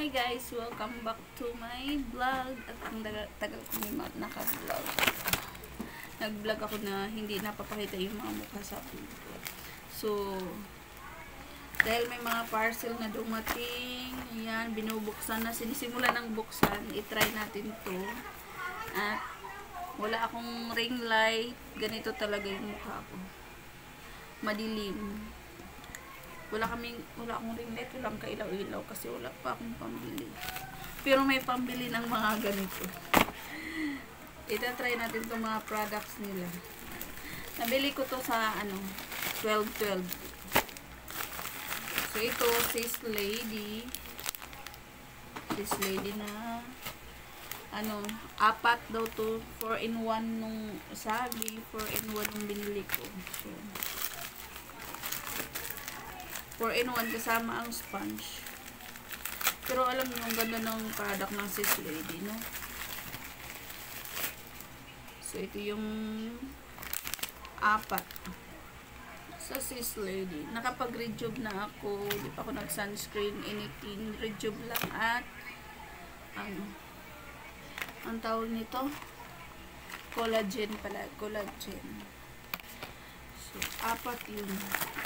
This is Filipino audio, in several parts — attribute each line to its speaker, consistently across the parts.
Speaker 1: Hi guys! Welcome back to my vlog. At ang tagal ko naka-vlog. Nag-vlog ako na hindi napapakita yung mga mukha sa akin. So, dahil may mga parcel na dumating, ayan, binubuksan na, sinisimula ng buksan, itry natin to. At wala akong ring light, ganito talaga yung mukha ko. Madilim. Wala akong ring light, walang kailaw-ilaw kasi wala pa akong pambili. Pero may pambili ng mga ganito. Itatry natin itong mga products nila. Nabili ko to sa 12.12. So ito, Sis Lady. Sis Lady na apat daw to, 4-in-1 nung sabi, 4-in-1 nung binili ko. So 4-in-1 kasama ang sponge. Pero alam niyo ang ganda ng product ng Sis Lady, no? So ito yung apat sa Sis Lady. Nakapag-rejuve na ako. Di pa ako nag-sunscreen, anything. Rejuve lang at ang tawag nito? Collagen pala. Collagen. So, apat yun.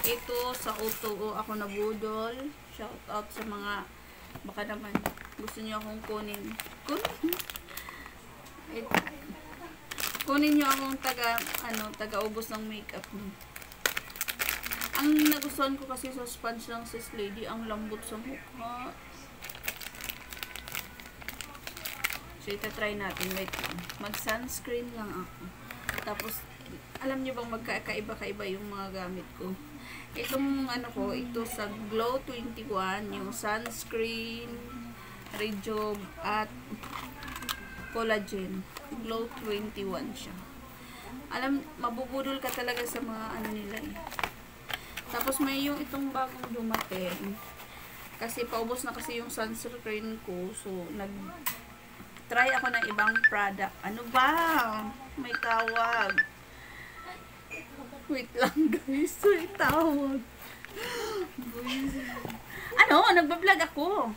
Speaker 1: Ito, sa O2O ako nabudol. Shout out sa mga baka naman gusto niyo akong kunin. Kunin niyo akong taga-ubos ng makeup niyo. Ang nagustuhan ko kasi sa sponge ng Sis Lady, ang lambot sa mukha. So, itatry natin. Wait lang. Mag-sunscreen lang ako. Tapos, alam niyo bang magkakaiba-kaiba yung mga gamit ko. Itong ito sa Glow 21, yung sunscreen, rejuve, at collagen. Glow 21 siya. Mabubudol ka talaga sa mga nila eh. Tapos may yung itong bagong dumating. Kasi paubos na kasi yung sunscreen ko. So, try ako ng ibang product. Ano ba? May tawag. Wait lang guys. May tawag. Nagbablog ako.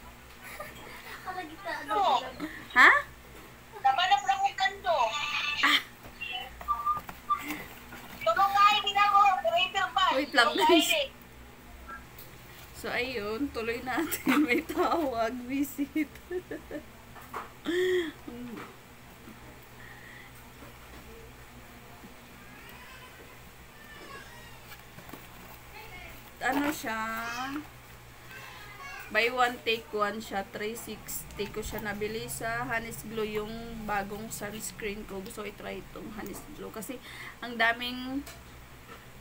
Speaker 1: Ha?
Speaker 2: Namanap lang yung kanto.
Speaker 1: Wait lang guys. So ayun, tuloy natin. May tawag. Visit. Siya, buy one take one siya, 360 ko siya nabili sa Honest Glow, yung bagong sunscreen ko. Gusto ko i-try itong Honest Glow kasi ang daming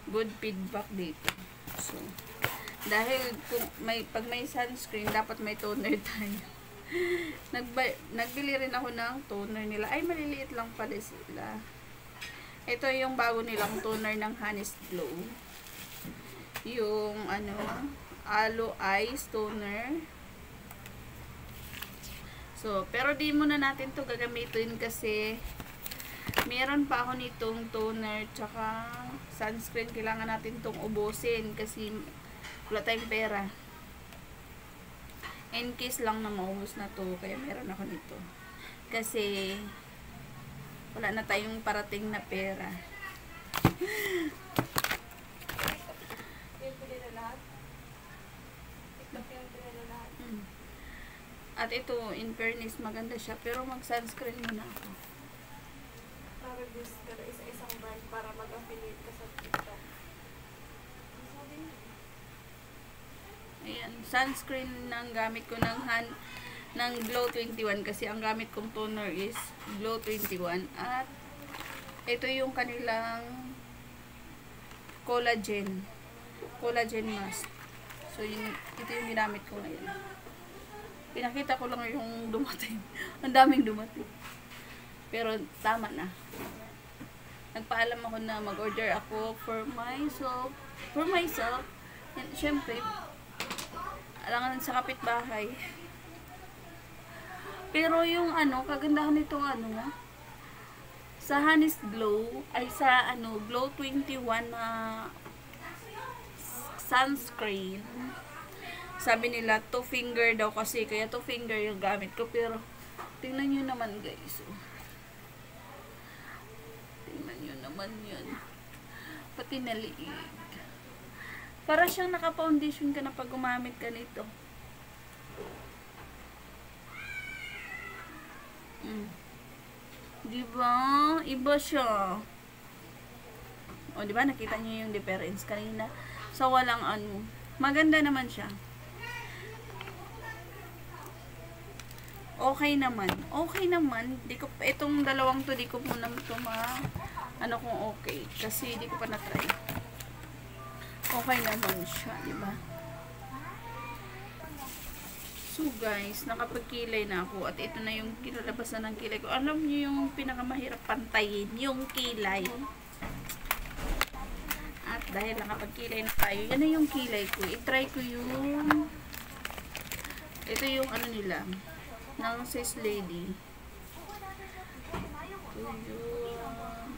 Speaker 1: good feedback dito. So, dahil pag may sunscreen, dapat may toner tayo. Nagbili rin ako ng toner nila. Ay, maliliit lang pala sila. Ito yung bago nilang toner ng Honest Glow. Yung aloe ice toner. So, pero di muna natin to gagamitin kasi meron pa ako nitong toner tsaka sunscreen. Kailangan natin tong ubusin kasi wala tayong pera. In case lang na maubos na to, kaya meron ako nito. Kasi wala na tayong parating na pera. At ito, in fairness, maganda siya. Pero mag-sunscreen muna ako.
Speaker 2: Para isa-isang brand para mag-affiliate ka sa TikTok.
Speaker 1: Ayan, sunscreen ng gamit ko ng Glow 21 kasi ang gamit kong toner is Glow 21. At ito yung kanilang collagen mask. So, ito yung ginamit ko ngayon. Pinakita ko lang yung dumating. Ang daming dumating. Pero tama na. Nagpaalam ako na mag-order ako for myself. And syempre, alangan sa kapitbahay. Pero yung kagandahan nitong sa Honest Glow, ay sa Glow 21 na sunscreen, Sabi nila, 2 finger daw kasi. Kaya 2 finger yung gamit ko. Pero, tingnan nyo naman guys. Oh. Tingnan nyo naman yun. Pati naliig. Para siyang naka-foundation ka na pag gumamit ka nito. Diba? Iba siya. O, diba? Nakita niyo yung difference kanina. So, walang ano. Maganda naman siya. Okay naman. Okay naman. Di ko, itong dalawang to, di ko muna ito ano kung okay. Kasi di ko pa na-try. Okay naman siya, diba? So guys, nakapagkilay na ako. At ito na yung kinalabasan ng kilay ko. Alam niyo yung pinakamahirap pantayin, yung kilay. At dahil nakapagkilay na tayo, yan na yung kilay ko. I-try ko yung ito yung ano nila ng Sis Lady. Ito yung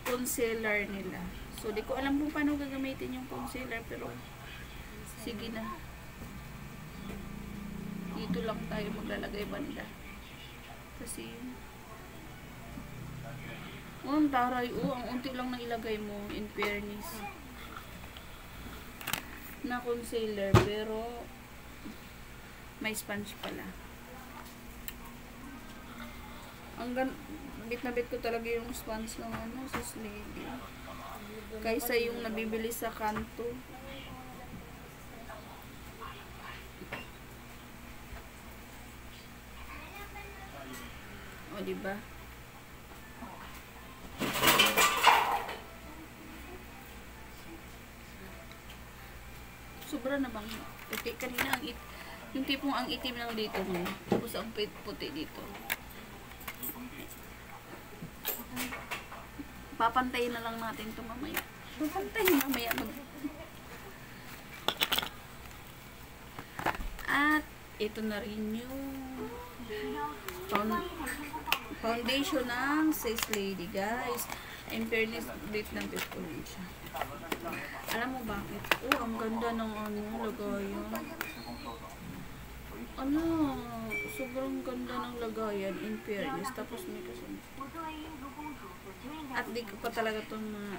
Speaker 1: concealer nila. So, di ko alam kung paano gagamitin yung concealer, pero sige na. Dito lang tayo maglalagay banda. Kasi ang taray, ang unti lang na ilagay mo, in fairness, na concealer, pero may sponge pala. Ang bit na bit ko talaga yung sponge ng ano, Sis Lady. Kaysa yung nabibili sa kanto. O, diba? Sobra na bang puti? Kanina yung tipong ang itim lang dito mo. Tapos ang puti dito. Papantayin na lang natin ito mamaya. Papantayin mamaya. At ito na rin yung foundation ng Sis Lady, guys. In fairness, bit ng bit ko rin siya. Alam mo bakit? Oh, ang ganda ng ano, lagayan. Ano, sobrang ganda ng lagayan, in fairness. Tapos may kasunod. At di ko pa talaga itong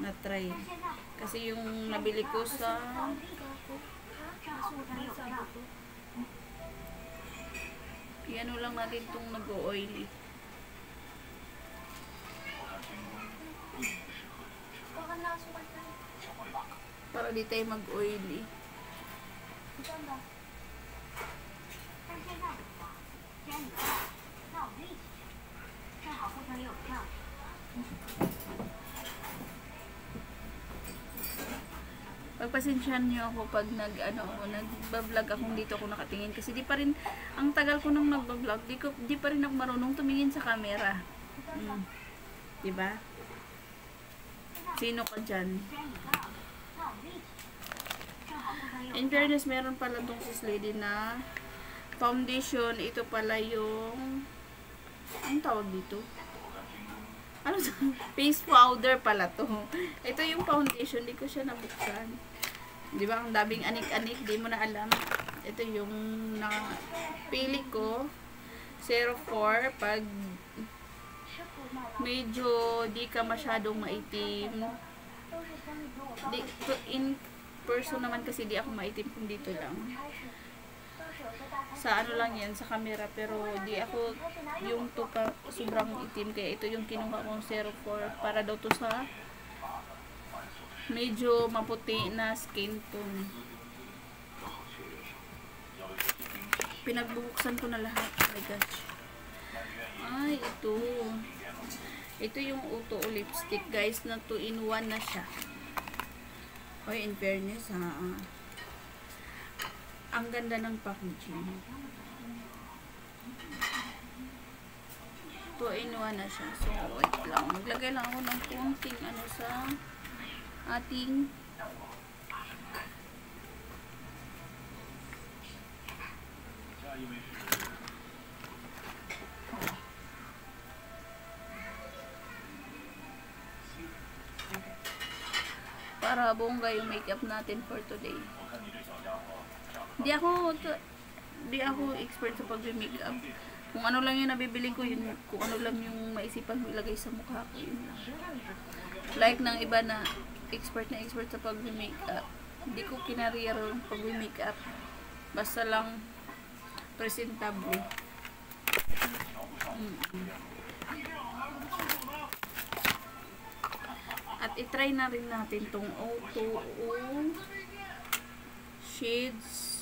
Speaker 1: na-try. Kasi yung nabili ko sa ano lang natin itong nag-oily. Para di tayo mag-oily. Pagpasensyahan niyo ako pag nagba-vlog akong dito ako nakatingin kasi di pa rin ang tagal ko nang nagba-vlog, di pa rin ako marunong tumingin sa camera. Di ba? Sino ka diyan? In fairness, meron pala tong Sis Lady na foundation. Ito pala yung anong tawag dito? Ano to? Face powder pala to. Ito yung foundation, di ko siya nabuksan. Di ba? Ang daming anik-anik, di mo na alam. Ito yung napili ko. 04 pag medyo di ka masyadong maitim. In person naman kasi di ako maitim kung dito lang. Sa ano lang yan, sa camera, pero di ako yung tupa sobrang itim, kaya ito yung kinuha kong 04 para daw to sa medyo maputi na skin tone. Pinagbubuksan ko na lahat. Oh my gosh. Ay, ito yung Uto lipstick, guys, na 2-in-1 na siya. Oy, in fairness, ang ganda ng packaging. 2-in-1 na siya. So, wait lang. Maglagay lang ako ng konting ano sa ating para bongga yung makeup natin for today. Di ako expert sa pag-makeup. Kung ano lang yung nabibili ko, yun, kung ano lang yung maisipan ko ilagay sa mukha ko, yun lang. Like ng iba na expert sa pag-makeup. Hindi ko kinarier yung pag-makeup. Basta lang presentable. At itry na rin natin tong O2O Shades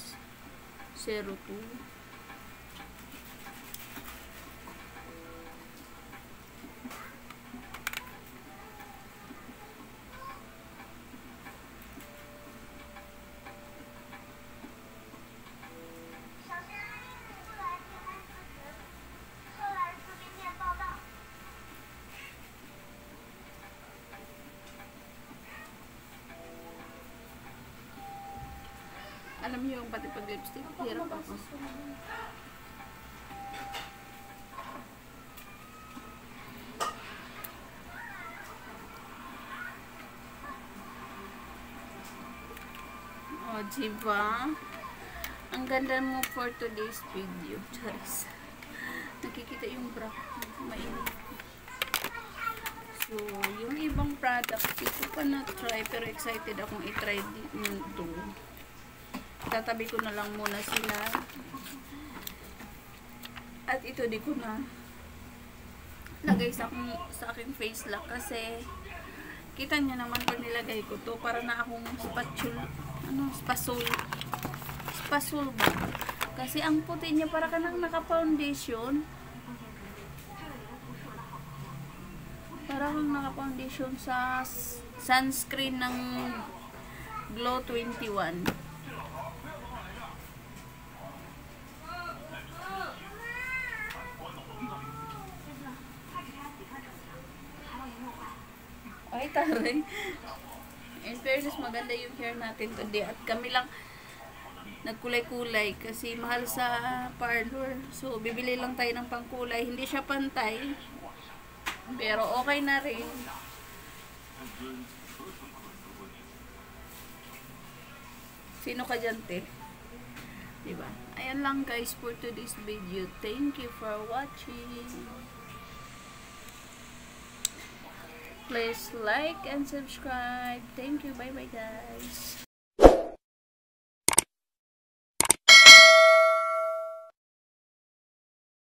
Speaker 1: 02. Alam niyo yung pati pag lipstick, hirap ako. O, diba? Ang ganda mo for today's video. Charis. Nakikita yung bra ko. Mainit. So, yung ibang products, hindi ko pa na-try, pero excited akong i-try nito. Tatabi ko na lang muna sila. At ito di ko na lagay sa aking face lock kasi kita niyo naman pag nilagay ko to para na akong spasol ba? Kasi ang puti niya para ka nang naka-foundation. Para kang naka-foundation sa sunscreen ng Glow 21. Ay, taray. In fairness, maganda yung hair natin today. At kami lang nagkulay-kulay kasi mahal sa parlor. So, bibili lang tayo ng pangkulay. Hindi siya pantay. Pero okay na rin. Sino ka dyan, te? Diba? Ayan lang guys for today's video. Thank you for watching. Please like and subscribe. Thank you. Bye bye guys.